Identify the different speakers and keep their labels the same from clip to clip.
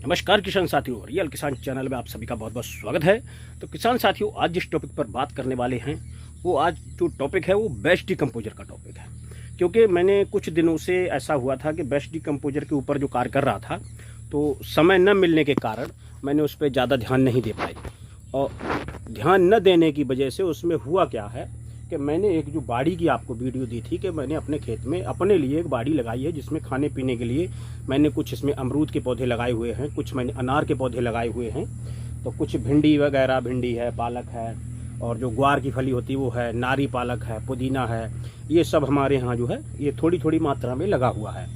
Speaker 1: नमस्कार किसान साथियों, रियल किसान चैनल में आप सभी का बहुत बहुत स्वागत है। तो किसान साथियों, आज जिस टॉपिक पर बात करने वाले हैं वो आज जो टॉपिक है वो बेस्ट डिकम्पोजर का टॉपिक है। क्योंकि मैंने कुछ दिनों से ऐसा हुआ था कि बेस्ट डिकम्पोजर के ऊपर जो कार्य कर रहा था तो समय न मिलने के कारण मैंने उस पर ज़्यादा ध्यान नहीं दे पाई। और ध्यान न देने की वजह से उसमें हुआ क्या है कि मैंने एक जो बाड़ी की आपको वीडियो दी थी कि मैंने अपने खेत में अपने लिए एक बाड़ी लगाई है, जिसमें खाने पीने के लिए मैंने कुछ इसमें अमरूद के पौधे लगाए हुए हैं, कुछ मैंने अनार के पौधे लगाए हुए हैं, तो कुछ भिंडी वगैरह, भिंडी है, पालक है, और जो ग्वार की फली होती है वो है, नारी पालक है, पुदीना है, ये सब हमारे यहाँ जो है ये थोड़ी थोड़ी मात्रा में लगा हुआ है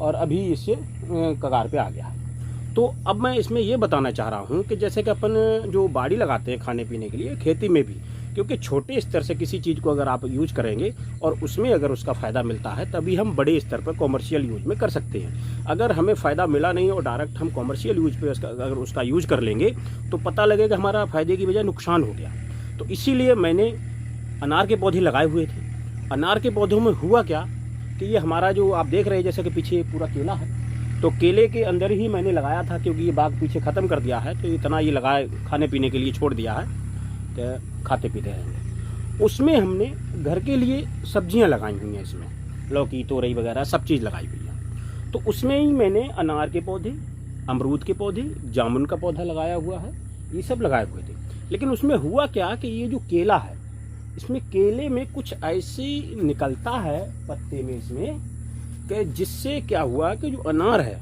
Speaker 1: और अभी इससे कगार पे आ गया है। तो अब मैं इसमें ये बताना चाह रहा हूँ कि जैसे कि अपन जो बाड़ी लगाते हैं खाने पीने के लिए, खेती में भी, क्योंकि छोटे स्तर से किसी चीज़ को अगर आप यूज करेंगे और उसमें अगर उसका फ़ायदा मिलता है तभी हम बड़े स्तर पर कॉमर्शियल यूज में कर सकते हैं। अगर हमें फ़ायदा मिला नहीं और डायरेक्ट हम कॉमर्शियल यूज पे अगर उसका यूज कर लेंगे तो पता लगेगा हमारा फ़ायदे की बजाय नुकसान हो गया। तो इसीलिए मैंने अनार के पौधे लगाए हुए थे। अनार के पौधों में हुआ क्या कि ये हमारा जो आप देख रहे हैं जैसे कि पीछे पूरा केला है, तो केले के अंदर ही मैंने लगाया था, क्योंकि ये बाग पीछे ख़त्म कर दिया है तो इतना ये लगाए खाने पीने के लिए छोड़ दिया है कि खाते पीते रहेंगे। उसमें हमने घर के लिए सब्जियां लगाई हुई हैं, इसमें लौकी, तोरई वगैरह सब चीज़ लगाई हुई है। तो उसमें ही मैंने अनार के पौधे, अमरूद के पौधे, जामुन का पौधा लगाया हुआ है, ये सब लगाए हुए थे। लेकिन उसमें हुआ क्या कि ये जो केला है, इसमें केले में कुछ ऐसे निकलता है पत्ते में इसमें कि जिससे क्या हुआ कि जो अनार है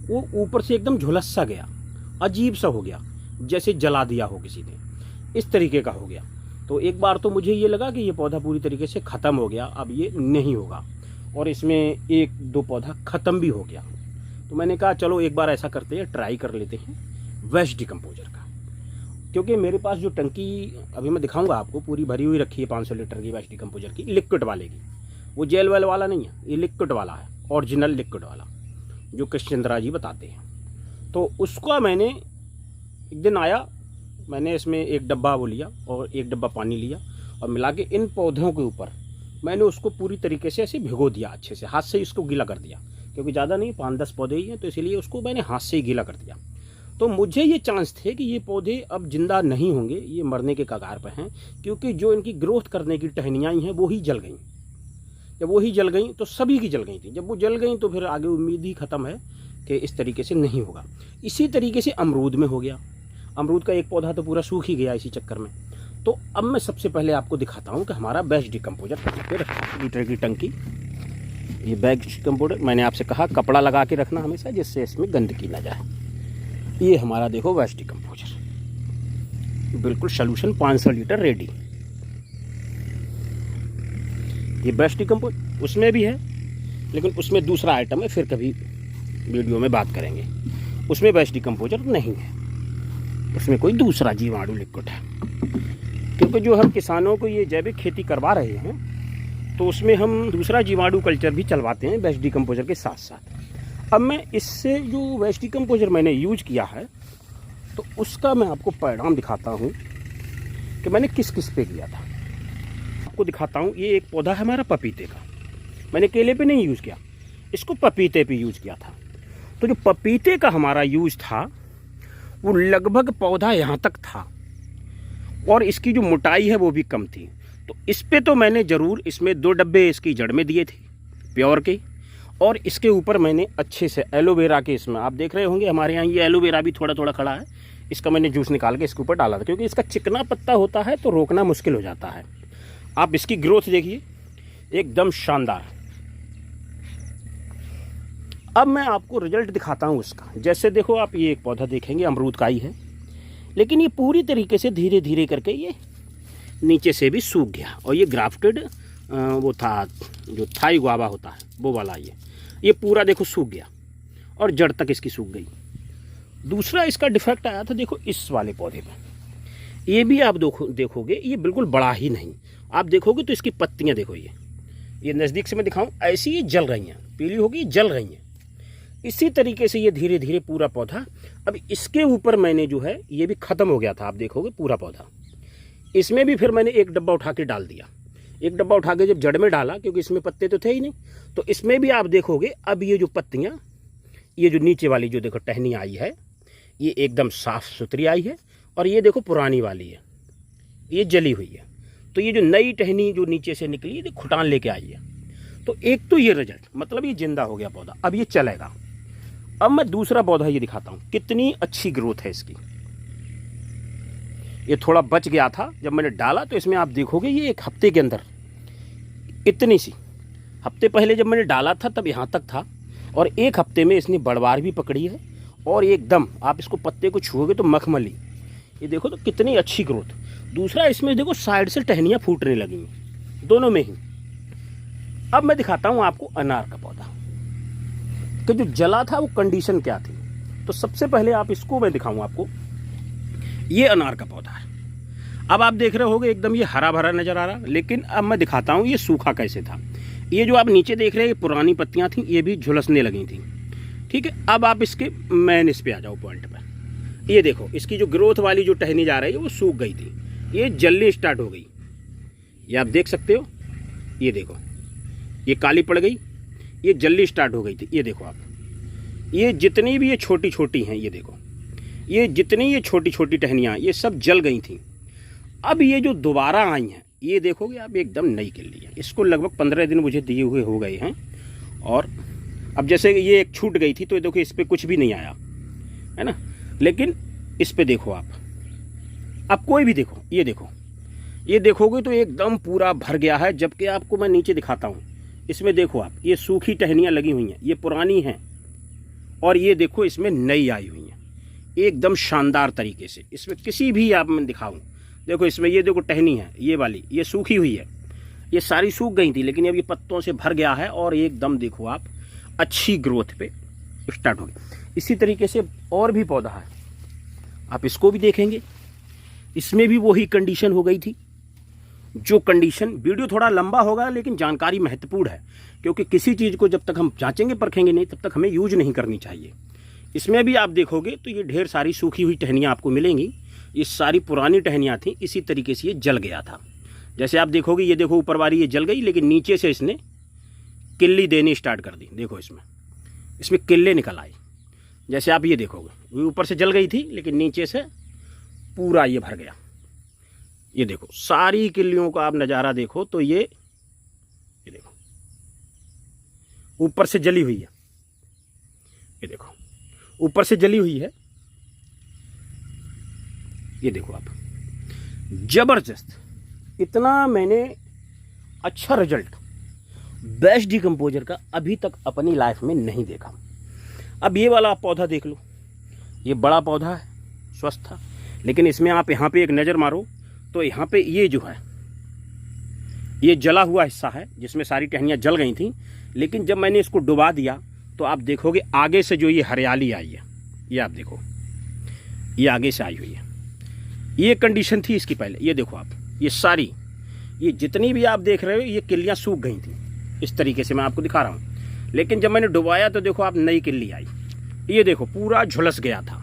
Speaker 1: वो ऊपर से एकदम झुलस सा गया, अजीब सा हो गया, जैसे जला दिया हो किसी ने, इस तरीके का हो गया। तो एक बार तो मुझे ये लगा कि ये पौधा पूरी तरीके से ख़त्म हो गया, अब ये नहीं होगा, और इसमें एक दो पौधा ख़त्म भी हो गया। तो मैंने कहा चलो एक बार ऐसा करते हैं, ट्राई कर लेते हैं वेस्ट डिकम्पोजर का। क्योंकि मेरे पास जो टंकी अभी मैं दिखाऊंगा आपको पूरी भरी हुई रखी है 500 लीटर की वेस्ट डिकम्पोजर की, लिक्विड वाले की, वो जेल वेल वाला नहीं है, ये लिक्विड वाला है, ओरिजिनल लिक्विड वाला जो कृष्णचंद्रा जी बताते हैं। तो उसका मैंने एक दिन आया, मैंने इसमें एक डब्बा वो लिया और एक डब्बा पानी लिया और मिला के इन पौधों के ऊपर मैंने उसको पूरी तरीके से ऐसे भिगो दिया, अच्छे से हाथ से इसको गीला कर दिया, क्योंकि ज़्यादा नहीं 5-10 पौधे ही हैं, तो इसीलिए उसको मैंने हाथ से ही गीला कर दिया। तो मुझे ये चांस थे कि ये पौधे अब जिंदा नहीं होंगे, ये मरने के कगार पर हैं, क्योंकि जो इनकी ग्रोथ करने की टहनियाँ हैं वो ही जल गई। जब वो ही जल गई तो सभी की जल गई थी, जब वो जल गई तो फिर आगे उम्मीद ही ख़त्म है कि इस तरीके से नहीं होगा। इसी तरीके से अमरूद में हो गया, अमरूद का एक पौधा तो पूरा सूख ही गया इसी चक्कर में। तो अब मैं सबसे पहले आपको दिखाता हूँ कि हमारा बेस्ट डिकम्पोजर पे रखा, लीटर की टंकी, ये बेस्ट डिकम्पोजर मैंने आपसे कहा कपड़ा लगा के रखना हमेशा, जिससे इसमें गंदगी ना जाए। ये हमारा देखो बेस्ट डिकम्पोजर, बिल्कुल सोल्यूशन 500 लीटर रेडी। ये बेस्ट डिकम्पोजर उसमें भी है, लेकिन उसमें दूसरा आइटम है, फिर कभी वीडियो में बात करेंगे। उसमें बेस्ट डिकम्पोजर नहीं है, उसमें कोई दूसरा जीवाणु लिक्विड है। क्योंकि जो हम किसानों को ये जैविक खेती करवा रहे हैं तो उसमें हम दूसरा जीवाणु कल्चर भी चलवाते हैं बेस्ट डिकम्पोजर के साथ साथ। अब मैं इससे जो वेस्ट डिकम्पोजर मैंने यूज किया है तो उसका मैं आपको परिणाम दिखाता हूँ कि मैंने किस किस पे किया था। आपको दिखाता हूँ, ये एक पौधा है हमारा पपीते का, मैंने केले पे नहीं यूज़ किया, इसको पपीते पे यूज़ किया था। तो जो पपीते का हमारा यूज था वो लगभग पौधा यहाँ तक था और इसकी जो मोटाई है वो भी कम थी। तो इस पे तो मैंने ज़रूर इसमें 2 डब्बे इसकी जड़ में दिए थे प्योर के, और इसके ऊपर मैंने अच्छे से एलोवेरा के, इसमें आप देख रहे होंगे हमारे यहाँ ये एलोवेरा भी थोड़ा थोड़ा खड़ा है, इसका मैंने जूस निकाल के इसके ऊपर डाला था, क्योंकि इसका चिकना पत्ता होता है तो रोकना मुश्किल हो जाता है। आप इसकी ग्रोथ देखिए, एकदम शानदार। अब मैं आपको रिजल्ट दिखाता हूँ उसका। जैसे देखो आप ये एक पौधा देखेंगे अमरूद का ही है, लेकिन ये पूरी तरीके से धीरे धीरे करके ये नीचे से भी सूख गया, और ये ग्राफ्टेड वो था जो थाई गुआवा होता है वो वाला, ये पूरा देखो सूख गया और जड़ तक इसकी सूख गई। दूसरा इसका डिफेक्ट आया था देखो इस वाले पौधे में, ये भी आप देखोगे ये बिल्कुल बड़ा ही नहीं, आप देखोगे तो इसकी पत्तियाँ देखो, ये नज़दीक से मैं दिखाऊँ, ऐसी ये जल रही हैं, पीली होगी जल रही हैं। इसी तरीके से ये धीरे धीरे पूरा पौधा, अब इसके ऊपर मैंने जो है ये भी ख़त्म हो गया था, आप देखोगे पूरा पौधा। इसमें भी फिर मैंने एक डब्बा उठा के डाल दिया, एक डब्बा उठा के जब जड़ में डाला, क्योंकि इसमें पत्ते तो थे ही नहीं, तो इसमें भी आप देखोगे अब ये जो पत्तियाँ ये जो नीचे वाली जो देखो टहनी आई है ये एकदम साफ सुथरी आई है, और ये देखो पुरानी वाली है, ये जली हुई है। तो ये जो नई टहनी जो नीचे से निकली ये खुटान लेके आई है। तो एक तो ये रिजल्ट, मतलब ये जिंदा हो गया पौधा, अब ये चलेगा। अब मैं दूसरा पौधा ये दिखाता हूँ, कितनी अच्छी ग्रोथ है इसकी। ये थोड़ा बच गया था जब मैंने डाला, तो इसमें आप देखोगे ये एक हफ्ते के अंदर इतनी सी, हफ्ते पहले जब मैंने डाला था तब यहाँ तक था, और एक हफ्ते में इसने बड़वार भी पकड़ी है, और एकदम आप इसको पत्ते को छुओगे तो मखमली। ये देखो तो कितनी अच्छी ग्रोथ। दूसरा इसमें देखो साइड से टहनियाँ फूटने लगी हैं दोनों में ही। अब मैं दिखाता हूँ आपको अनार का पौधा कि जो जला था वो कंडीशन क्या थी। तो सबसे पहले आप इसको मैं दिखाऊँ आपको, ये अनार का पौधा है। अब आप देख रहे होगे एकदम ये हरा भरा नज़र आ रहा, लेकिन अब मैं दिखाता हूँ ये सूखा कैसे था। ये जो आप नीचे देख रहे हैं ये पुरानी पत्तियाँ थीं, ये भी झुलसने लगी थी। ठीक है, अब आप इसके मेन इस पे आ जाओ पॉइंट पर। ये देखो इसकी जो ग्रोथ वाली जो टहनी जा रही है वो सूख गई थी, ये जलनी स्टार्ट हो गई। ये आप देख सकते हो, ये देखो ये काली पड़ गई, ये जलनी स्टार्ट हो गई थी। ये देखो आप, ये जितनी भी ये छोटी छोटी हैं, ये देखो ये जितनी ये छोटी छोटी टहनियाँ ये सब जल गई थी। अब ये जो दोबारा आई हैं ये देखोगे आप एकदम नई किल्ली है। इसको लगभग 15 दिन मुझे दिए हुए हो गए हैं, और अब जैसे ये एक छूट गई थी तो ये देखो इस पर कुछ भी नहीं आया है ना, लेकिन इस पे देखो आप कोई भी देखो, ये देखोगे तो एकदम पूरा भर गया है। जबकि आपको मैं नीचे दिखाता हूँ, इसमें देखो आप ये सूखी टहनियाँ लगी हुई हैं, ये पुरानी हैं, और ये देखो इसमें नई आई हुई हैं एकदम शानदार तरीके से। इसमें किसी भी आप मैं दिखाऊँ, देखो इसमें ये देखो टहनी है ये वाली, ये सूखी हुई है, ये सारी सूख गई थी, लेकिन अब ये पत्तों से भर गया है और एकदम देखो आप अच्छी ग्रोथ पे स्टार्ट हो गई। इसी तरीके से और भी पौधा है, आप इसको भी देखेंगे, इसमें भी वही कंडीशन हो गई थी जो कंडीशन। वीडियो थोड़ा लंबा होगा लेकिन जानकारी महत्वपूर्ण है, क्योंकि किसी चीज़ को जब तक हम जांचेंगे परखेंगे नहीं तब तक हमें यूज नहीं करनी चाहिए। इसमें भी आप देखोगे तो ये ढेर सारी सूखी हुई टहनियाँ आपको मिलेंगी, ये सारी पुरानी टहनियाँ थी। इसी तरीके से ये जल गया था, जैसे आप देखोगे ये देखो ऊपर वाली ये जल गई, लेकिन नीचे से इसने किल्ली देनी स्टार्ट कर दी। देखो इसमें किल्ले निकल आए, जैसे आप ये देखोगे ये ऊपर से जल गई थी लेकिन नीचे से पूरा ये भर गया। ये देखो सारी किल्लियों का आप नज़ारा देखो तो ये देखो ऊपर से जली हुई है, ये देखो ऊपर से जली हुई है, ये देखो आप जबरदस्त। इतना मैंने अच्छा रिजल्ट बेस्ट डिकम्पोजर का अभी तक अपनी लाइफ में नहीं देखा। अब ये वाला आप पौधा देख लो, ये बड़ा पौधा है, स्वस्थ था, लेकिन इसमें आप यहाँ पे एक नज़र मारो तो यहाँ पे ये जो है ये जला हुआ हिस्सा है जिसमें सारी टहनियाँ जल गई थी। लेकिन जब मैंने इसको डुबा दिया तो आप देखोगे आगे से जो ये हरियाली आई है, ये आप देखो ये आगे से आई हुई है। ये कंडीशन थी इसकी पहले, ये देखो आप ये सारी ये जितनी भी आप देख रहे हो ये किल्लियाँ सूख गई थी। इस तरीके से मैं आपको दिखा रहा हूँ, लेकिन जब मैंने डुबाया तो देखो आप नई किल्ली आई, ये देखो पूरा झुलस गया था।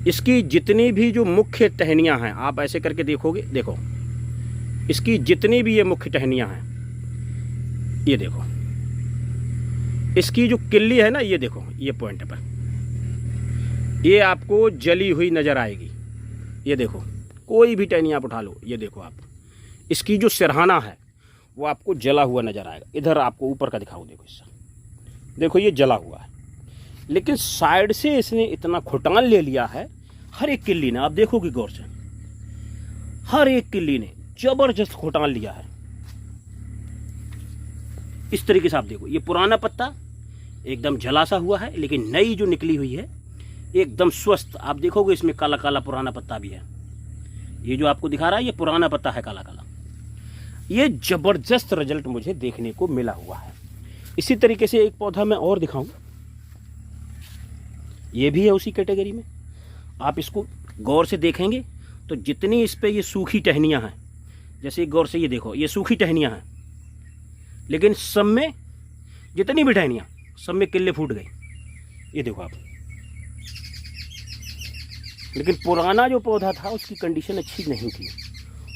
Speaker 1: इसकी जितनी भी जो मुख्य टहनियाँ हैं आप ऐसे करके देखोगे, देखो इसकी जितनी भी ये मुख्य टहनियाँ हैं, ये देखो इसकी जो किल्ली है ना, ये देखो ये पॉइंट पर ये आपको जली हुई नज़र आएगी। ये देखो कोई भी टहनी आप उठा लो, ये देखो आप इसकी जो सिरहाना है वो आपको जला हुआ नज़र आएगा। इधर आपको ऊपर का दिखाऊँ, देखो इससे देखो ये जला हुआ है, लेकिन साइड से इसने इतना खुटान ले लिया है। हर एक किल्ली ने आप देखोगे गौर से, हर एक किल्ली ने जबरदस्त खुटान लिया है। इस तरीके से आप देखो ये पुराना पत्ता एकदम जला सा हुआ है, लेकिन नई जो निकली हुई है एकदम स्वस्थ। आप देखोगे इसमें काला काला पुराना पत्ता भी है, ये जो आपको दिखा रहा है ये पुराना पत्ता है काला काला। ये जबरदस्त रिजल्ट मुझे देखने को मिला हुआ है। इसी तरीके से एक पौधा मैं और दिखाऊं, ये भी है उसी कैटेगरी में। आप इसको गौर से देखेंगे तो जितनी इस पे ये सूखी टहनियाँ हैं, जैसे गौर से ये देखो ये सूखी टहनियाँ हैं, लेकिन सब में जितनी भी टहनियाँ सब में किल्ले फूट गई, ये देखो आप। लेकिन पुराना जो पौधा था उसकी कंडीशन अच्छी नहीं थी।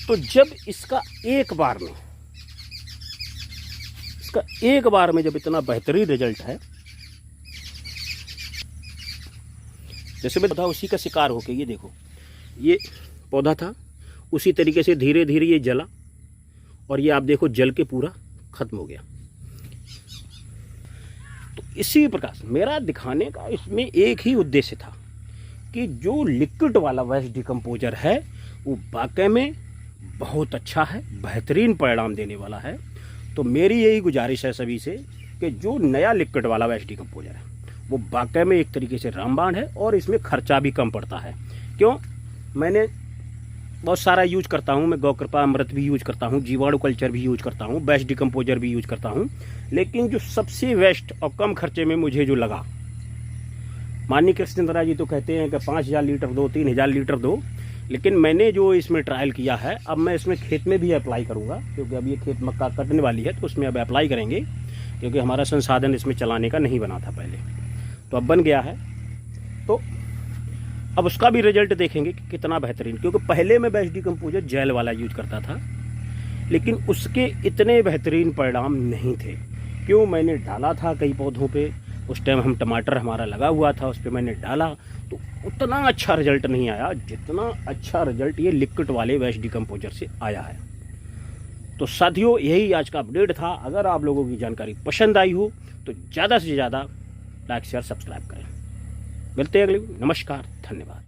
Speaker 1: तो जब इसका एक बार में जब इतना बेहतरीन रिजल्ट है जैसे मैं पौधा उसी का शिकार होके, ये देखो, ये पौधा था, उसी तरीके से धीरे धीरे ये जला और ये आप देखो जल के पूरा खत्म हो गया। तो इसी प्रकार मेरा दिखाने का इसमें एक ही उद्देश्य था कि जो लिक्विड वाला वेस्ट डिकम्पोजर है वो वाकई में बहुत अच्छा है, बेहतरीन परिणाम देने वाला है। तो मेरी यही गुजारिश है सभी से कि जो नया लिक्विड वाला वेस्ट डिकम्पोजर है वो वाकई में एक तरीके से रामबाण है और इसमें खर्चा भी कम पड़ता है। क्यों? मैंने बहुत सारा यूज करता हूँ, मैं गौकृपा अमृत भी यूज करता हूँ, जीवाणु कल्चर भी यूज करता हूँ, वेस्ट डिकम्पोजर भी यूज करता हूँ, लेकिन जो सबसे वेस्ट और कम खर्चे में मुझे जो लगा, माननीय कृष्णचंद्रा जी तो कहते हैं कि 5000 लीटर दो, 3000 लीटर दो, लेकिन मैंने जो इसमें ट्रायल किया है, अब मैं इसमें खेत में भी अप्लाई करूँगा, क्योंकि अब ये खेत मक्का कटने वाली है तो उसमें अब अप्लाई करेंगे, क्योंकि हमारा संसाधन इसमें चलाने का नहीं बना था पहले, तो अब बन गया है। तो अब उसका भी रिजल्ट देखेंगे कि कितना बेहतरीन, क्योंकि पहले मैं वेस्ट डिकम्पोजर जेल वाला यूज करता था, लेकिन उसके इतने बेहतरीन परिणाम नहीं थे। क्यों? मैंने डाला था कई पौधों पे, उस टाइम हम टमाटर हमारा लगा हुआ था, उस पर मैंने डाला तो उतना अच्छा रिजल्ट नहीं आया जितना अच्छा रिजल्ट ये लिक्विड वाले वेस्ट डिकम्पोजर से आया है। तो साथियों, यही आज का अपडेट था। अगर आप लोगों की जानकारी पसंद आई हो तो ज़्यादा से ज़्यादा लाइक शेयर सब्सक्राइब करें। मिलते हैं अगले। नमस्कार, धन्यवाद।